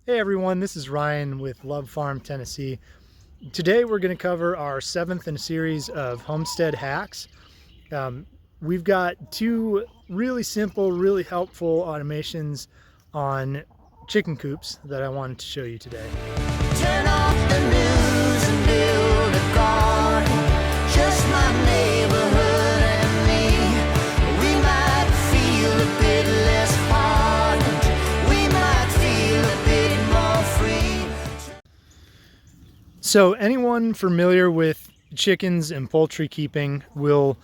Hey everyone, this is Ryan with Love Farm, Tennessee. Today we're going to cover our 7th in a series of homestead hacks. We've got two really simple, really helpful automations on chicken coops that I wanted to show you today. Turn off the news and build a garden. Just my neighborhood and me. We might feel a bit less hardened. We might feel a bit more free. So anyone familiar with chickens and poultry keeping will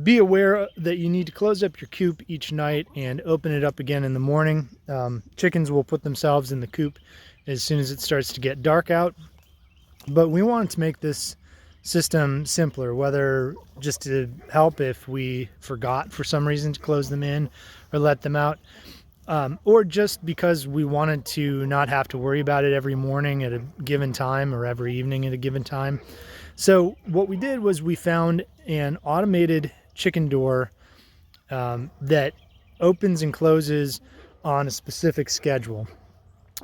be aware that you need to close up your coop each night and open it up again in the morning. Chickens will put themselves in the coop as soon as it starts to get dark out. But we wanted to make this system simpler, whether just to help if we forgot for some reason to close them in or let them out, or just because we wanted to not have to worry about it every morning at a given time or every evening at a given time. So what we did was we found an automated chicken door that opens and closes on a specific schedule.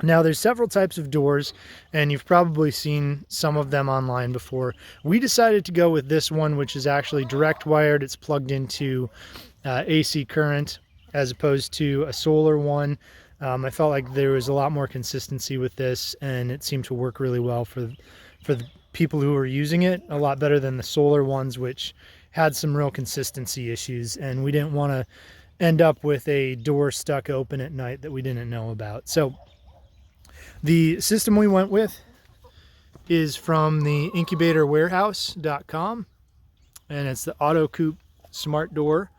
Now there's several types of doors and you've probably seen some of them online before. We decided to go with this one, which is actually direct wired. It's plugged into AC current as opposed to a solar one. I felt like there was a lot more consistency with this and it seemed to work really well for the people who were using it, a lot better than the solar ones, which had some real consistency issues, and we didn't want to end up with a door stuck open at night that we didn't know about. So the system we went with is from the incubatorwarehouse.com, and it's the Auto Coop Smart Door.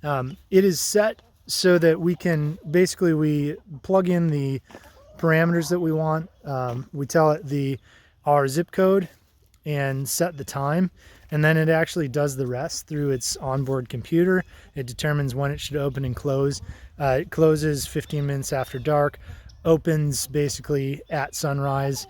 It is set so that we plug in the parameters that we want. We tell it our zip code and set the time, and then it actually does the rest through its onboard computer. It determines when it should open and close. It closes 15 minutes after dark, opens basically at sunrise,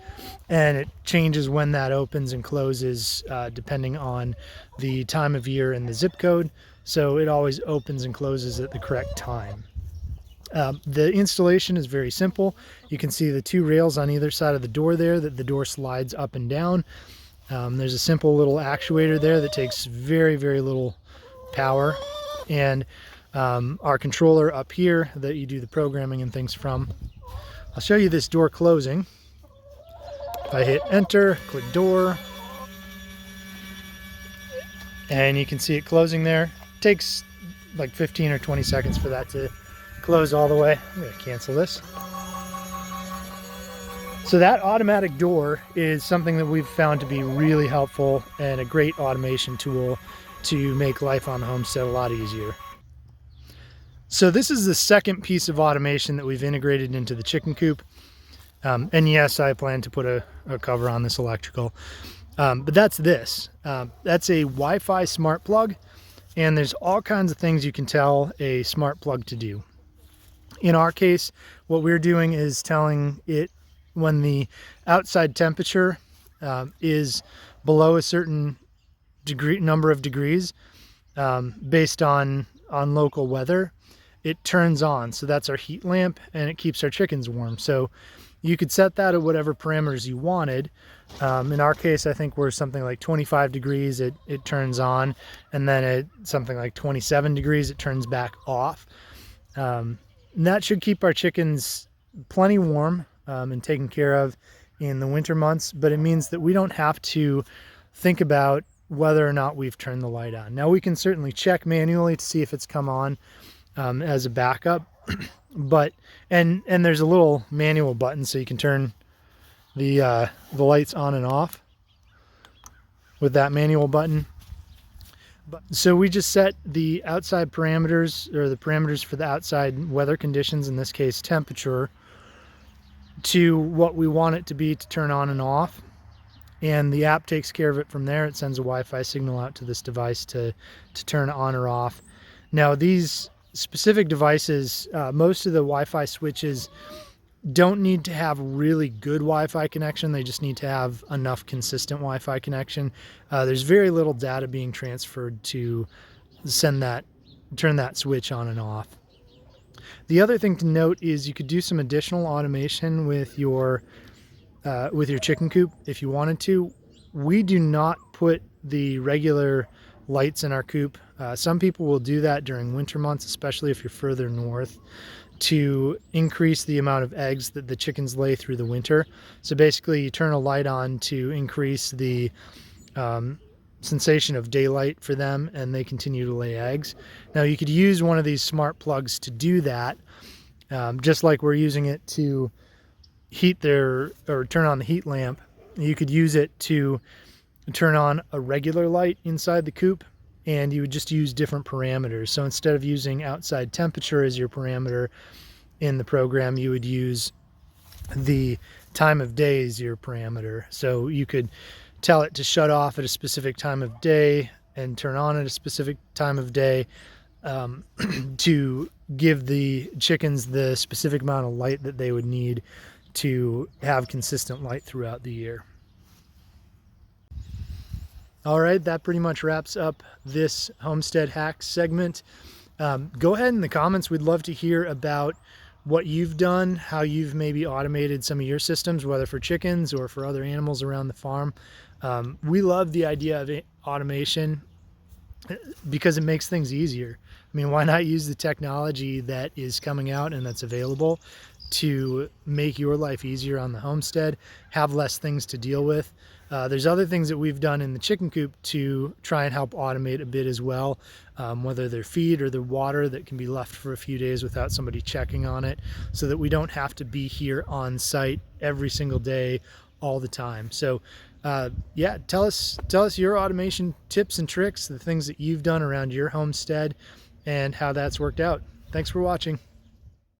and it changes when that opens and closes depending on the time of year and the zip code. So it always opens and closes at the correct time. The installation is very simple. You can see the two rails on either side of the door there that the door slides up and down. There's a simple little actuator there that takes very, very little power, and our controller up here that you do the programming and things from. I'll show you this door closing. If I hit enter, click door, and you can see it closing there. It takes like 15 or 20 seconds for that to close all the way. I'm going to cancel this. So that automatic door is something that we've found to be really helpful and a great automation tool to make life on the homestead a lot easier. So this is the second piece of automation that we've integrated into the chicken coop. And yes, I plan to put a cover on this electrical. But that's this. That's a Wi-Fi smart plug, and there's all kinds of things you can tell a smart plug to do. In our case, what we're doing is telling it when the outside temperature is below a certain number of degrees, based on local weather, it turns on. So that's our heat lamp, and it keeps our chickens warm. So you could set that at whatever parameters you wanted. In our case, I think we're something like 25 degrees, it turns on, and then at something like 27 degrees, it turns back off. And that should keep our chickens plenty warm and taken care of in the winter months, but it means that we don't have to think about whether or not we've turned the light on. Now we can certainly check manually to see if it's come on as a backup, but and there's a little manual button so you can turn the lights on and off with that manual button. So we just set the outside parameters, or the parameters for the outside weather conditions, in this case temperature, to what we want it to be to turn on and off, and the app takes care of it from there. It sends a Wi-Fi signal out to this device to turn on or off. Now these specific devices, most of the Wi-Fi switches don't need to have really good Wi-Fi connection. They just need to have enough consistent Wi-Fi connection. There's very little data being transferred to turn that switch on and off. The other thing to note is you could do some additional automation with your chicken coop if you wanted to. We do not put the regular lights in our coop. Some people will do that during winter months, especially if you're further north, to increase the amount of eggs that the chickens lay through the winter. So basically you turn a light on to increase the sensation of daylight for them, and they continue to lay eggs. Now you could use one of these smart plugs to do that, just like we're using it to heat or turn on the heat lamp. You could use it to turn on a regular light inside the coop, and you would just use different parameters. So instead of using outside temperature as your parameter in the program, you would use the time of day as your parameter. So you could tell it to shut off at a specific time of day and turn on at a specific time of day, to give the chickens the specific amount of light that they would need to have consistent light throughout the year. All right, that pretty much wraps up this Homestead Hacks segment. Go ahead in the comments. We'd love to hear about what you've done, how you've maybe automated some of your systems, whether for chickens or for other animals around the farm. We love the idea of automation because it makes things easier. I mean, why not use the technology that is coming out and that's available to make your life easier on the homestead, have less things to deal with. There's other things that we've done in the chicken coop to try and help automate a bit as well, whether they're feed or their water that can be left for a few days without somebody checking on it, so that we don't have to be here on site every single day all the time. So yeah, tell us your automation tips and tricks, the things that you've done around your homestead and how that's worked out. Thanks for watching.